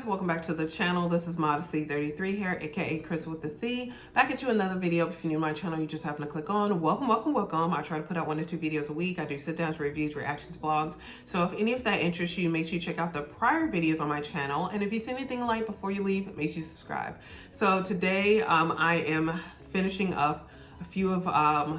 guys, welcome back to the channel. This is Modesty 33 here, aka Chris with the C. Back at you another video. If you're new to my channel, you just happen to click on. Welcome. I try to put out 1 to 2 videos a week. I do sit downs, reviews, reactions, vlogs. So if any of that interests you, make sure you check out the prior videos on my channel. And if you see anything like before you leave, make sure you subscribe. So today I am finishing up a few of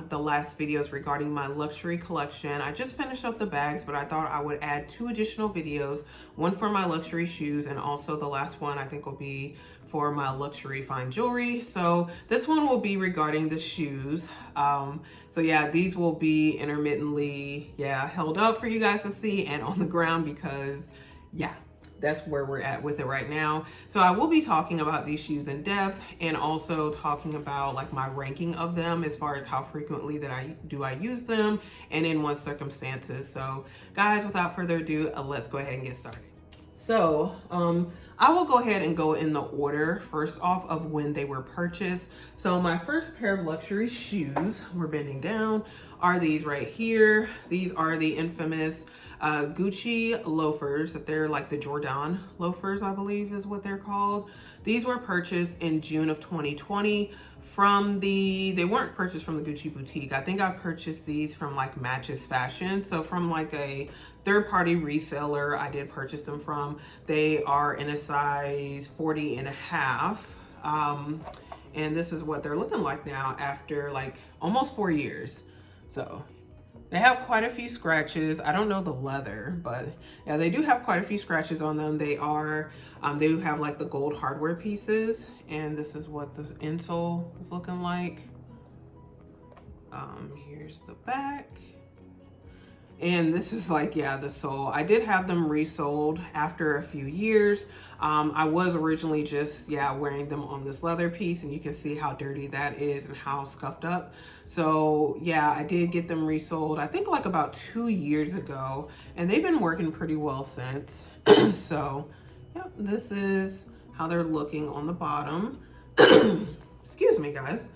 the last videos regarding my luxury collection. I just finished up the bags, but I thought I would add 2 additional videos, one for my luxury shoes, and also the last one I think will be for my luxury fine jewelry. So this one will be regarding the shoes. So yeah, these will be intermittently, held up for you guys to see and on the ground because that's where we're at with it right now. So I will be talking about these shoes in depth and also talking about like my ranking of them as far as how frequently that I use them and in what circumstances. So guys, without further ado, let's go ahead and get started. So I will go ahead and go in the order first off of when they were purchased. So my first pair of luxury shoes, we're bending down, are these right here. These are the infamous Gucci loafers. That they're like the Jordan loafers, I believe is what they're called. These were purchased in June of 2020 from they weren't purchased from the Gucci boutique. I think I purchased these from like Matches Fashion. So from like a third-party reseller, I did purchase them from. They are in a size 40 and a half. And this is what they're looking like now after like almost 4 years. So they have quite a few scratches. I don't know the leather, but yeah, they do have quite a few scratches on them. They do have like the gold hardware pieces, and this is what the insole is looking like. Here's the back. And this is like, the sole. I did have them resold after a few years. I was originally just, wearing them on this leather piece, and you can see how dirty that is and how scuffed up. So I did get them resold, I think like about 2 years ago, and they've been working pretty well since. So, this is how they're looking on the bottom. Excuse me, guys.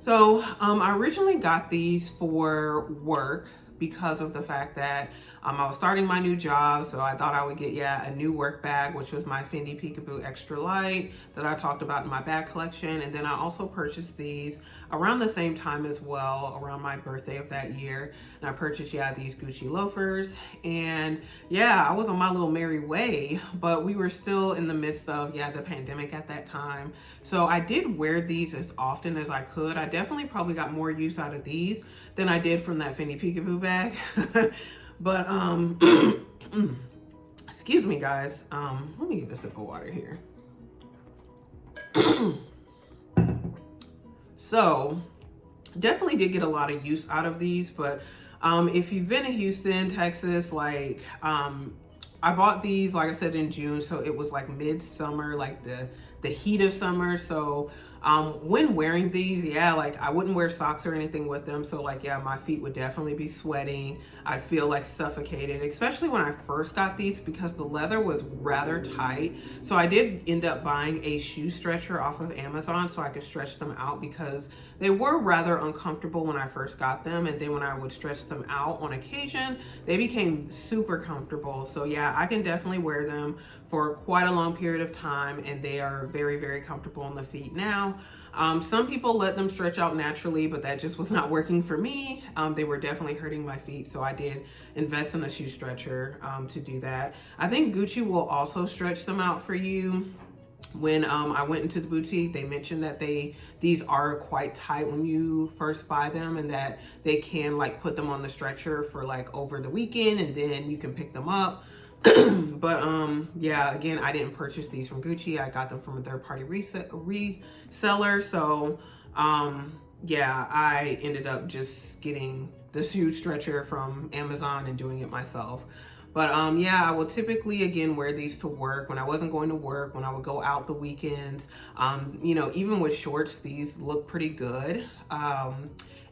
So, I originally got these for work because of the fact that I was starting my new job. So I thought I would get, a new work bag, which was my Fendi Peekaboo Extra Light that I talked about in my bag collection. And then I also purchased these around the same time as well, around my birthday of that year. And I purchased, these Gucci loafers. And I was on my little merry way, but we were still in the midst of, the pandemic at that time. So I did wear these as often as I could. I definitely probably got more use out of these than I did from that Fendi Peekaboo bag. But excuse me, guys. Let me get a sip of water here. So definitely did get a lot of use out of these, but if you've been to Houston, Texas, like I bought these, like I said, in June, so it was like mid-summer, like the heat of summer. So when wearing these, like I wouldn't wear socks or anything with them. So like, my feet would definitely be sweating. I'd feel like suffocated, especially when I first got these because the leather was rather tight. So I did end up buying a shoe stretcher off of Amazon so I could stretch them out because they were rather uncomfortable when I first got them. And then when I would stretch them out on occasion, they became super comfortable. So I can definitely wear them for quite a long period of time, and they are very, very comfortable on the feet now. Some people let them stretch out naturally, but that just was not working for me. They were definitely hurting my feet, so I did invest in a shoe stretcher to do that. I think Gucci will also stretch them out for you. When I went into the boutique, they mentioned that these are quite tight when you first buy them, and that they can like put them on the stretcher for like over the weekend, and then you can pick them up. But again, I didn't purchase these from Gucci. I got them from a third-party reseller. So I ended up just getting the shoe stretcher from Amazon and doing it myself. But I will typically, again, wear these to work when I wasn't going to work, when I would go out the weekends. Even with shorts, these look pretty good.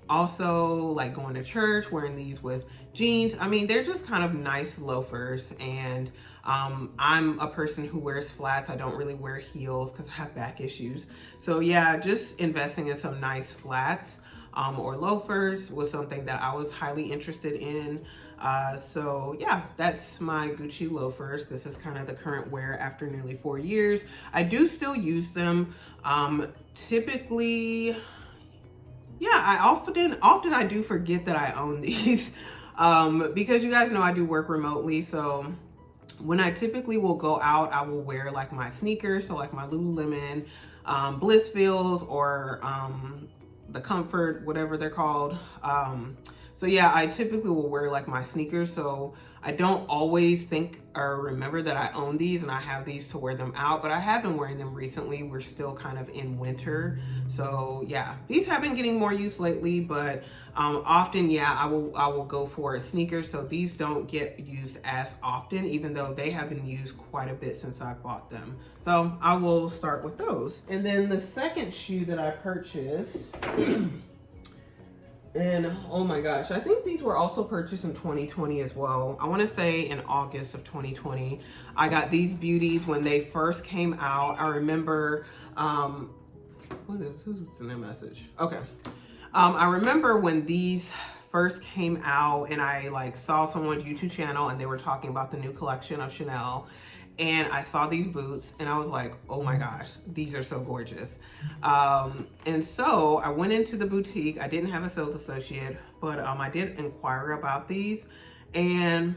Also, like going to church, wearing these with jeans. I mean, they're just kind of nice loafers. And I'm a person who wears flats. I don't really wear heels because I have back issues. So just investing in some nice flats. or loafers was something that I was highly interested in. So yeah, that's my Gucci loafers. This is kind of the current wear after nearly 4 years. I do still use them. Typically, yeah, I often I do forget that I own these. Because you guys know I do work remotely, so when I typically will go out, I will wear like my sneakers, so like my Lululemon Blissfields, or the Comfort, whatever they're called. So yeah, I typically will wear like my sneakers, so I don't always think or remember that I own these and I have these to wear them out, but I have been wearing them recently. We're still kind of in winter, so yeah, these have been getting more use lately, but often, yeah, I will go for a sneaker. So these don't get used as often, even though they have been used quite a bit since I bought them. So I will start with those. And then the second shoe that I purchased, and oh my gosh, I think these were also purchased in 2020 as well. I want to say in August of 2020. I got these beauties when they first came out. I remember, who's sending a message? Okay. I remember when these first came out and I like saw someone's YouTube channel and they were talking about the new collection of Chanel, and I saw these boots and I was like, oh my gosh, these are so gorgeous. And so I went into the boutique. I didn't have a sales associate, but I did inquire about these, and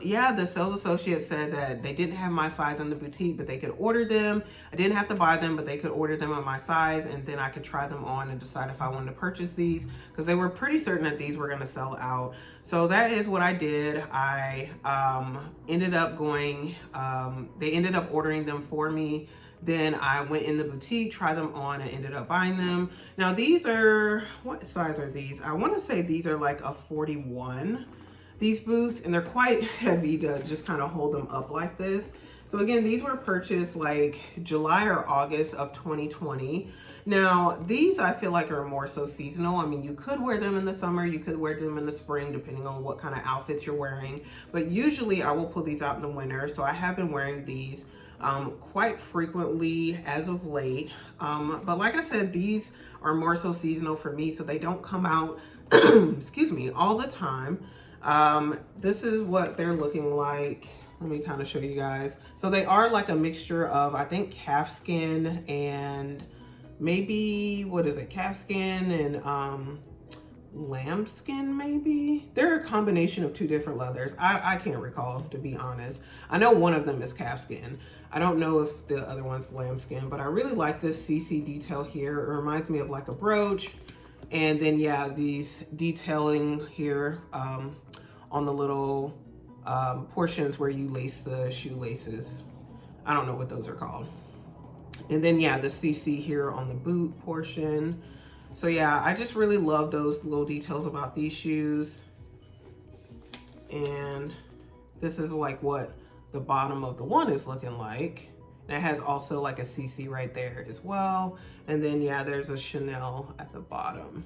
yeah, the sales associate said that they didn't have my size in the boutique, but they could order them. I didn't have to buy them, but they could order them on my size, and then I could try them on and decide if I wanted to purchase these, because they were pretty certain that these were going to sell out. So that is what I did. I ended up going, they ended up ordering them for me. Then I went in the boutique, tried them on, and ended up buying them. Now these are, what size are these? I want to say these are like a 41. These boots, and they're quite heavy to just kind of hold them up like this. So again, these were purchased like July or August of 2020. Now these I feel like are more so seasonal. I mean, you could wear them in the summer, you could wear them in the spring, depending on what kind of outfits you're wearing, but usually I will pull these out in the winter. So I have been wearing these quite frequently as of late, but like I said, these are more so seasonal for me, so they don't come out excuse me, all the time. This is what they're looking like. Let me kind of show you guys. So they are like a mixture of, I think, calfskin and maybe, what is it, calfskin and lambskin maybe? They're a combination of two different leathers. I can't recall, to be honest. I know one of them is calfskin. I don't know if the other one's lambskin, but I really like this CC detail here. It reminds me of like a brooch. And then yeah, these detailing here on the little portions where you lace the shoelaces. I don't know what those are called. And then yeah, the CC here on the boot portion. So yeah, I just really love those little details about these shoes. And this is like what the bottom of the one is looking like. And it has also like a CC right there as well. And then yeah, there's a Chanel at the bottom.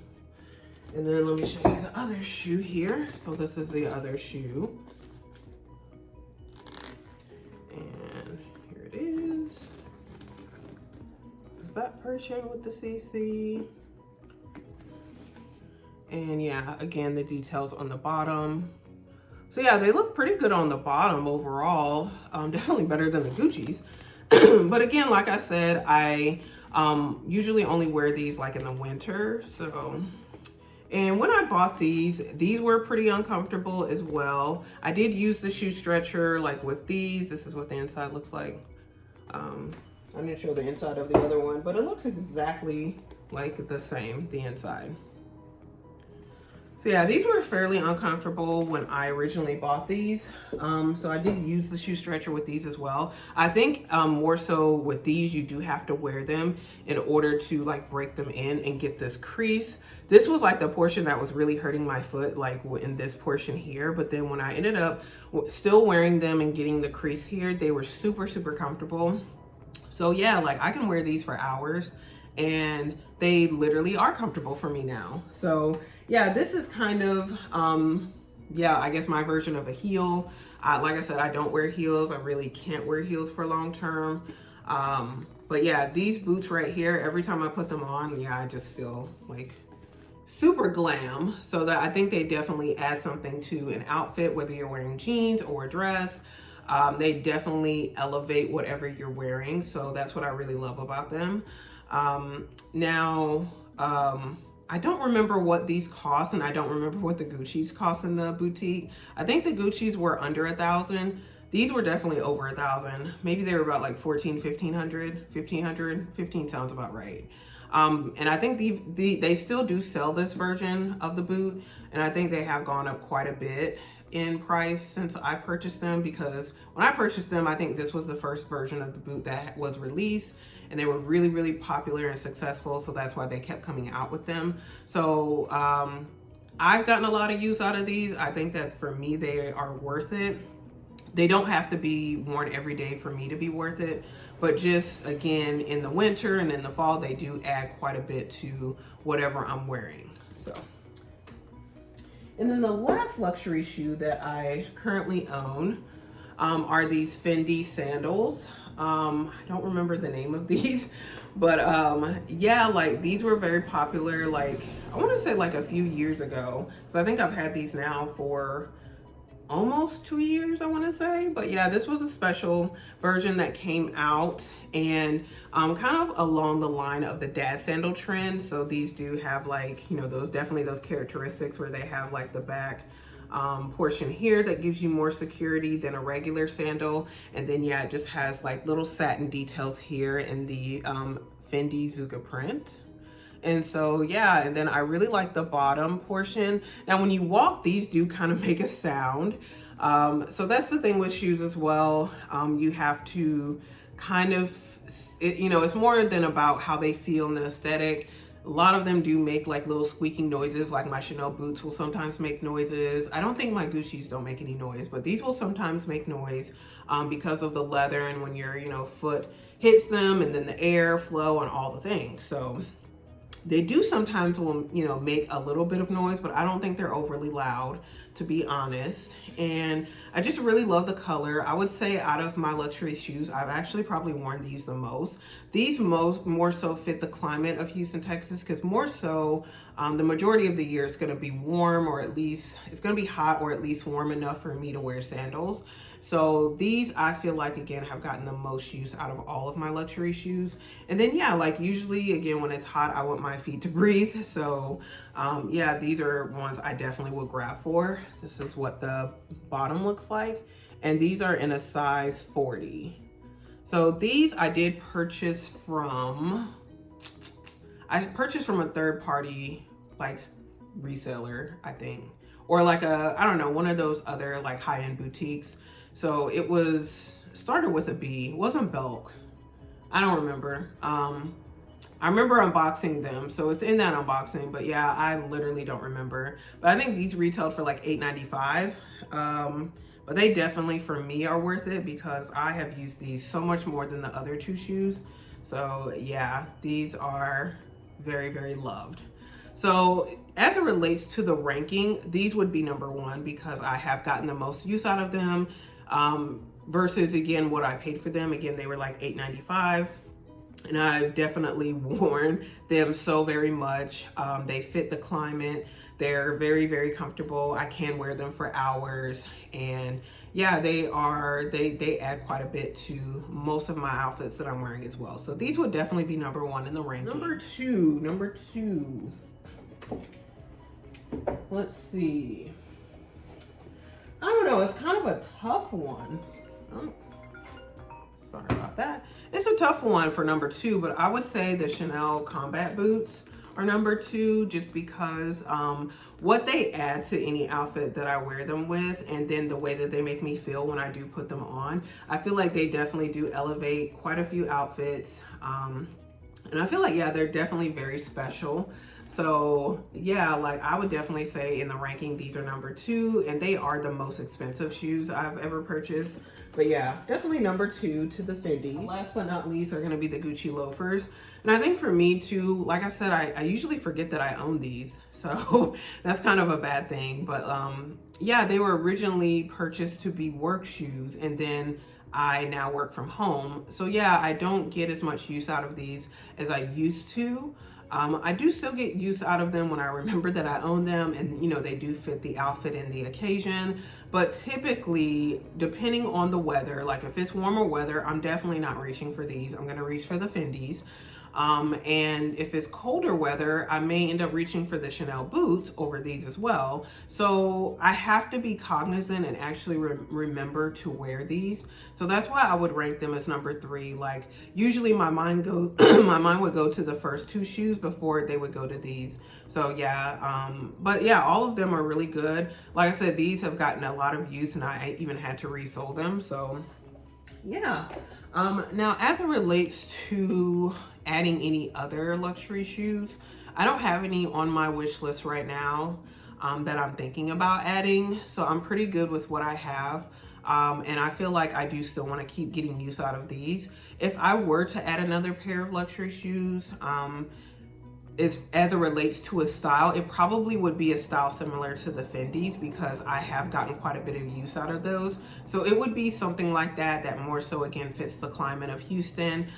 And then let me show you the other shoe here. So this is the other shoe. And here it is. Is that Persian with the CC? And yeah, again, the details on the bottom. So yeah, they look pretty good on the bottom overall. Definitely better than the Gucci's. But again, like I said, I usually only wear these like in the winter. So, and when I bought these were pretty uncomfortable as well. I did use the shoe stretcher like with these. This is what the inside looks like. I didn't show the inside of the other one, but it looks exactly like the same, the inside. So yeah, these were fairly uncomfortable when I originally bought these. So I did use the shoe stretcher with these as well. I think more so with these, you do have to wear them in order to like break them in and get this crease. This was like the portion that was really hurting my foot, like in this portion here. But then when I ended up still wearing them and getting the crease here, they were super, super comfortable. So yeah, like I can wear these for hours and they literally are comfortable for me now. So yeah, this is kind of, yeah, I guess my version of a heel. Like I said, I don't wear heels. I really can't wear heels for long term. But yeah, these boots right here, every time I put them on, yeah, I just feel like super glam. So that I think they definitely add something to an outfit, whether you're wearing jeans or a dress. They definitely elevate whatever you're wearing. So that's what I really love about them. Now, I don't remember what these cost, and I don't remember what the Gucci's cost in the boutique. I think the Gucci's were under 1,000. These were definitely over 1,000. Maybe they were about like 14, 1,500, 1,500. 15 sounds about right. And I think they still do sell this version of the boot, and I think they have gone up quite a bit in price since I purchased them, because when I purchased them, I think this was the first version of the boot that was released, and they were really, really popular and successful, so that's why they kept coming out with them. So I've gotten a lot of use out of these. I think that for me, they are worth it. They don't have to be worn every day for me to be worth it, but just again, in the winter and in the fall, they do add quite a bit to whatever I'm wearing. So, and then the last luxury shoe that I currently own are these Fendi sandals. I don't remember the name of these, but yeah, like these were very popular, like I want to say like a few years ago, because I think I've had these now for almost 2 years, I want to say. But yeah, this was a special version that came out, and kind of along the line of the dad sandal trend. So these do have, like, you know, those definitely those characteristics where they have like the back portion here that gives you more security than a regular sandal, and then yeah, it just has like little satin details here in the Fendi Zuka print. And so, yeah, and then I really like the bottom portion. Now, when you walk, these do kind of make a sound. So that's the thing with shoes as well. You have to kind of, you know, it's more than about how they feel and the aesthetic. A lot of them do make like little squeaking noises, like my Chanel boots will sometimes make noises. I don't think my Gucci's don't make any noise, but these will sometimes make noise because of the leather, and when your, you know, foot hits them, and then the air flow and all the things. So they do sometimes will, you know, make a little bit of noise, but I don't think they're overly loud, to be honest. And I just really love the color. I would say out of my luxury shoes, I've actually probably worn these the most. These more so fit the climate of Houston, Texas, because more so the majority of the year it's going to be warm, or at least it's going to be hot, or at least warm enough for me to wear sandals. So these, I feel like, again, have gotten the most use out of all of my luxury shoes. And then yeah, like usually again, when it's hot, I want my feet to breathe. So yeah, these are ones I definitely will grab for. This is what the bottom looks like, and these are in a size 40. So these I did purchase from, I purchased from a third party like reseller, I think, or like a, I don't know, one of those other like high-end boutiques. So it was started with a B. It wasn't Belk. I don't remember. I remember unboxing them, so it's in that unboxing, but yeah, I literally don't remember. But I think these retailed for like $8.95. But they definitely, for me, are worth it because I have used these so much more than the other two shoes. So yeah, these are very, very loved. So as it relates to the ranking, these would be number one because I have gotten the most use out of them. Versus again what I paid for them. Again, they were like $8.95, and I've definitely worn them so very much. They fit the climate. They're very, very comfortable. I can wear them for hours, and yeah, they add quite a bit to most of my outfits that I'm wearing as well. So these would definitely be number one in the ranking. Number two. Let's see. I don't know, it's kind of a tough one. Oh, sorry about that. It's a tough one for number two, but I would say the Chanel combat boots are number two, just because what they add to any outfit that I wear them with, and then the way that they make me feel when I do put them on. I feel like they definitely do elevate quite a few outfits. And I feel like, yeah, they're definitely very special. So yeah, like I would definitely say in the ranking, these are number two, and they are the most expensive shoes I've ever purchased. But yeah, definitely number two to the Fendi. Last but not least are gonna be the Gucci loafers. And I think for me too, like I said, I usually forget that I own these. So that's kind of a bad thing. But yeah, they were originally purchased to be work shoes, and then I now work from home. So yeah, I don't get as much use out of these as I used to. I do still get use out of them when I remember that I own them, and you know, they do fit the outfit and the occasion. But typically, depending on the weather, like if it's warmer weather, I'm definitely not reaching for these. I'm gonna reach for the Fendis. And if it's colder weather, I may end up reaching for the Chanel boots over these as well. So I have to be cognizant and actually remember to wear these. So that's why I would rank them as number 3. Like usually my mind my mind would go to the first 2 shoes before they would go to these. So yeah, but yeah, all of them are really good. Like I said, these have gotten a lot of use, and I even had to resole them. So yeah. Now as it relates to adding any other luxury shoes, I don't have any on my wish list right now that I'm thinking about adding. So I'm pretty good with what I have. And I feel like I do still want to keep getting use out of these. If I were to add another pair of luxury shoes, as it relates to a style, it probably would be a style similar to the Fendi's, because I have gotten quite a bit of use out of those. So it would be something like that more so again fits the climate of Houston,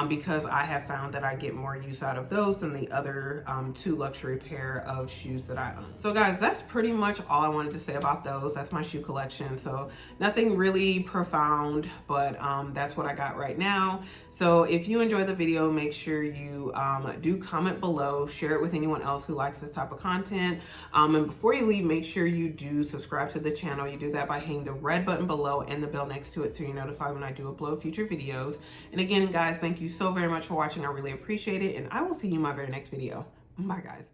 because I have found that I get more use out of those than the other 2 luxury pair of shoes that I own. So guys, that's pretty much all I wanted to say about those. That's my shoe collection. So nothing really profound, but that's what I got right now. So if you enjoyed the video, make sure you do comment below, share it with anyone else who likes this type of content. And before you leave, make sure you do subscribe to the channel. You do that by hitting the red button below and the bell next to it, so you're notified when I do upload future videos. And again, guys, thank you so very much for watching. I really appreciate it, and I will see you in my very next video. Bye, guys.